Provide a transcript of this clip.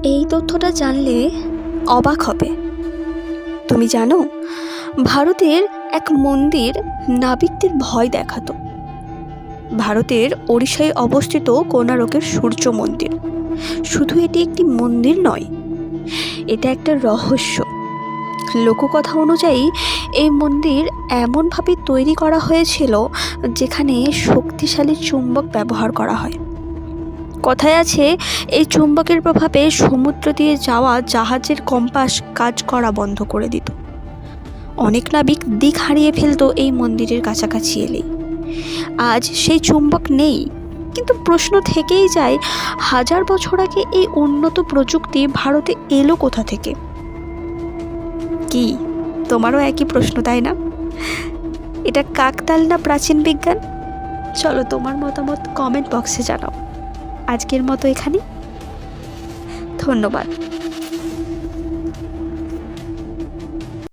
এই তথ্যটা জানলে অবাক হবে। তুমি জানো, ভারতের এক মন্দির নাবিকদের ভয় দেখাতো। ভারতের ওড়িশায় অবস্থিত কোণারকের সূর্য মন্দির শুধু এটি একটি মন্দির নয়, এটা একটা রহস্য। লোককথা অনুযায়ী এই মন্দির এমনভাবে তৈরি করা হয়েছিল যেখানে শক্তিশালী চুম্বক ব্যবহার করা হয়। কথায় আছে, এই চুম্বকের প্রভাবে সমুদ্র দিয়ে যাওয়া জাহাজের কম্পাস কাজ করা বন্ধ করে দিত। অনেক নাবিক দিক হারিয়ে ফেলতো এই মন্দিরের কাছাকাছি এলেই। আজ সেই চুম্বক নেই, কিন্তু প্রশ্ন থেকেই যায়, 1000 বছর আগে এই উন্নত প্রযুক্তি ভারতে এলো কোথা থেকে? কি তোমারও একই প্রশ্ন, তাই না? এটা কাকতাল না প্রাচীন বিজ্ঞান? চলো তোমার মতামত কমেন্ট বক্সে জানাও। আজকের মতো এখানেই, ধন্যবাদ।